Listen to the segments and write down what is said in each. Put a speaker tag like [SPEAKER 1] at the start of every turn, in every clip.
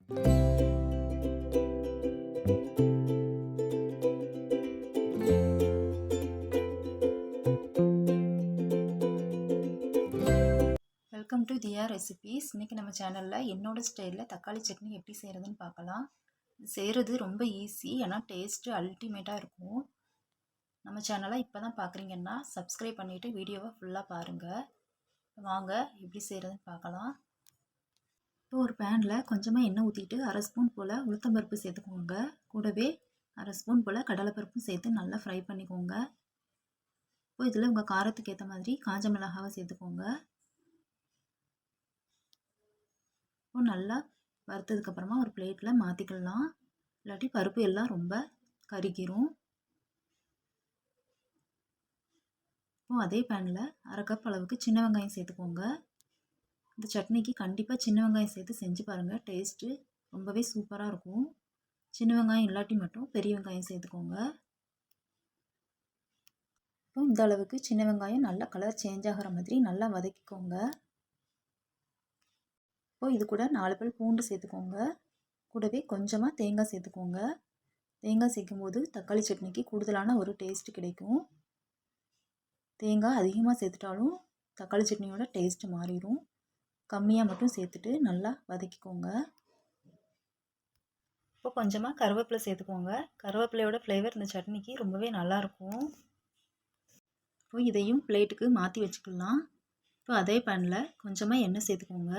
[SPEAKER 1] Welcome to Diya recipes. இன்றைக்கி நம்ம சேனலில் என்னோடய ஸ்டைலில் தக்காளி சட்னி எப்படி செய்கிறதுன்னு பார்க்கலாம். செய்கிறது ரொம்ப ஈஸி, ஆனால் டேஸ்ட்டு அல்டிமேட்டாக இருக்கும். நம்ம சேனலை இப்போ தான் பார்க்குறீங்கன்னா சப்ஸ்கிரைப் பண்ணிவிட்டு வீடியோவை ஃபுல்லாக பாருங்கள். வாங்க எப்படி செய்கிறதுன்னு பார்க்கலாம். இப்போ ஒரு பேனில் கொஞ்சமாக எண்ணெய் ஊற்றிட்டு அரை ஸ்பூன் போல் உளுத்தம்பருப்பு சேர்த்துக்கோங்க. கூடவே அரை ஸ்பூன் போல் கடலைப்பருப்பும் சேர்த்து நல்லா ஃப்ரை பண்ணிக்கோங்க. இப்போ இதில் உங்கள் காரத்துக்கு ஏற்ற மாதிரி காஞ்ச மிளகாவை சேர்த்துக்கோங்க. இப்போ நல்லா வறுத்ததுக்கப்புறமா ஒரு பிளேட்டில் மாற்றிக்கலாம், இல்லாட்டி பருப்பு எல்லாம் ரொம்ப கருகிரும். இப்போ அதே பேனில் அரை கப் அளவுக்கு சின்ன வெங்காயம் சேர்த்துக்கோங்க. இந்த சட்னிக்கு கண்டிப்பாக சின்ன வெங்காயம் சேர்த்து செஞ்சு பாருங்கள், டேஸ்ட்டு ரொம்பவே சூப்பராக இருக்கும். சின்ன வெங்காயம் இல்லாட்டி மட்டும் பெரிய வெங்காயம் சேர்த்துக்கோங்க. இப்போ இந்த அளவுக்கு சின்ன வெங்காயம் நல்லா கலர் சேஞ்ச் ஆகிற மாதிரி நல்லா வதக்கிக்கோங்க. இப்போ இது கூட 4 பல் பூண்டு சேர்த்துக்கோங்க. கூடவே கொஞ்சமாக தேங்காய் சேர்த்துக்கோங்க. தேங்காய் சேர்க்கும்போது தக்காளி சட்னிக்கு கூடுதலான ஒரு டேஸ்ட் கிடைக்கும். தேங்காய் அதிகமாக சேர்த்துட்டாலும் தக்காளி சட்னியோட டேஸ்ட்டு மாறிடும். கம்மியாக மட்டும் சேர்த்துட்டு நல்லா வதக்கிக்கோங்க. இப்போ கொஞ்சமாக கருவேப்பிலை சேர்த்துக்கோங்க. கருவேப்பிலையோட ஃப்ளேவர் இந்த சட்னிக்கு ரொம்பவே நல்லாயிருக்கும். இப்போ இதையும் பிளேட்டுக்கு மாற்றி வச்சுக்கலாம். இப்போ அதே பேனில் கொஞ்சமாக எண்ணெய் சேர்த்துக்கோங்க.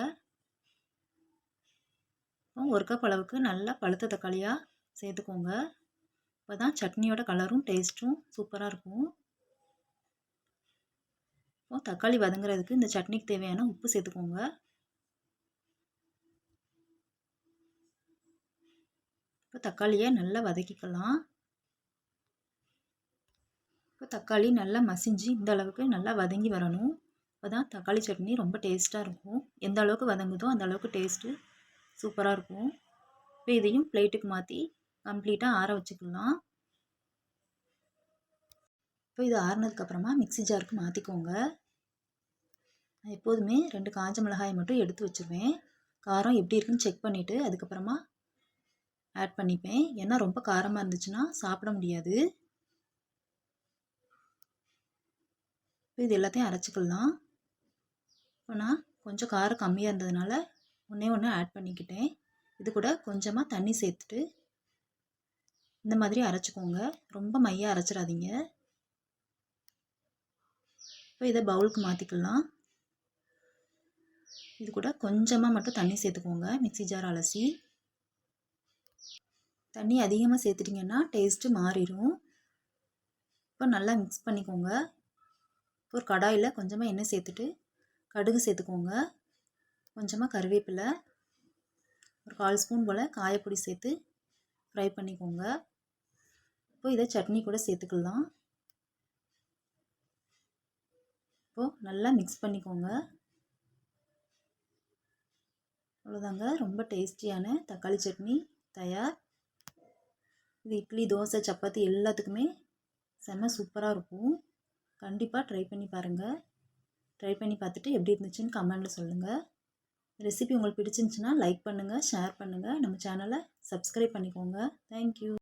[SPEAKER 1] ஒரு கப் அளவுக்கு நல்லா பழுத்த தக்காளியாக சேர்த்துக்கோங்க. இப்போ தான் சட்னியோட கலரும் டேஸ்ட்டும் சூப்பராக இருக்கும். இப்போ தக்காளி வதங்குறதுக்கு இந்த சட்னிக்கு தேவையான உப்பு சேர்த்துக்கோங்க. இப்போ தக்காளியை நல்லா வதக்கிக்கலாம். இப்போ தக்காளி நல்லா மசிஞ்சு இந்த அளவுக்கு நல்லா வதங்கி வரணும். இப்போ தான் தக்காளி சட்னி ரொம்ப டேஸ்ட்டாக இருக்கும். எந்த அளவுக்கு வதங்குதோ அந்த அளவுக்கு டேஸ்ட்டு சூப்பராக இருக்கும். இப்போ இதையும் பிளேட்டுக்கு மாற்றி கம்ப்ளீட்டாக ஆற வச்சுக்கலாம். இப்போ இது ஆறுனதுக்கப்புறமா மிக்ஸி ஜாருக்கு மாற்றிக்கோங்க. நான் எப்போதுமே 2 காஞ்ச மிளகாயை மட்டும் எடுத்து வச்சுருவேன். காரம் எப்படி இருக்குன்னு செக் பண்ணிவிட்டு அதுக்கப்புறமா ஆட் பண்ணிப்பேன். ஏன்னா ரொம்ப காரமாக இருந்துச்சுன்னா சாப்பிட முடியாது. இப்போ இது எல்லாத்தையும் அரைச்சிக்கலாம். இப்போ நான் கொஞ்சம் காரம் கம்மியாக இருந்ததுனால ஒன்று ஆட் பண்ணிக்கிட்டேன். இது கூட கொஞ்சமாக தண்ணி சேர்த்துட்டு இந்த மாதிரி அரைச்சிக்கோங்க. ரொம்ப மையாக அரைச்சிடாதீங்க. இப்போ இதை பவுலுக்கு மாற்றிக்கலாம். இது கூட கொஞ்சமாக மட்டும் தண்ணி சேர்த்துக்கோங்க. மிக்ஸி ஜார் அலசி. தண்ணி அதிகமாக சேர்த்துட்டிங்கன்னா டேஸ்ட்டு மாறிடும். இப்போ நல்லா மிக்ஸ் பண்ணிக்கோங்க. ஒரு கடாயில் கொஞ்சமாக எண்ணெய் சேர்த்துட்டு கடுகு சேர்த்துக்கோங்க. கொஞ்சமாக கருவேப்பிலை, ஒரு 1/4 ஸ்பூன் போல் காயப்பொடி சேர்த்து ஃப்ரை பண்ணிக்கோங்க. இப்போ இதை சட்னி கூட சேர்த்துக்கலாம். இப்போது நல்லா மிக்ஸ் பண்ணிக்கோங்க. அவ்வளோதாங்க, ரொம்ப டேஸ்டியான தக்காளி சட்னி தயார். இது இட்லி, தோசை, சப்பாத்தி எல்லாத்துக்குமே செம்ம சூப்பராக இருக்கும். கண்டிப்பாக ட்ரை பண்ணி பாருங்கள். ட்ரை பண்ணி பார்த்துட்டு எப்படி இருந்துச்சுன்னு கமெண்டில் சொல்லுங்கள். ரெசிபி உங்களுக்கு பிடிச்சிருந்துச்சுன்னா லைக் பண்ணுங்கள், ஷேர் பண்ணுங்கள். நம்ம சேனலை சப்ஸ்கிரைப் பண்ணிக்கோங்க. தேங்க்யூ.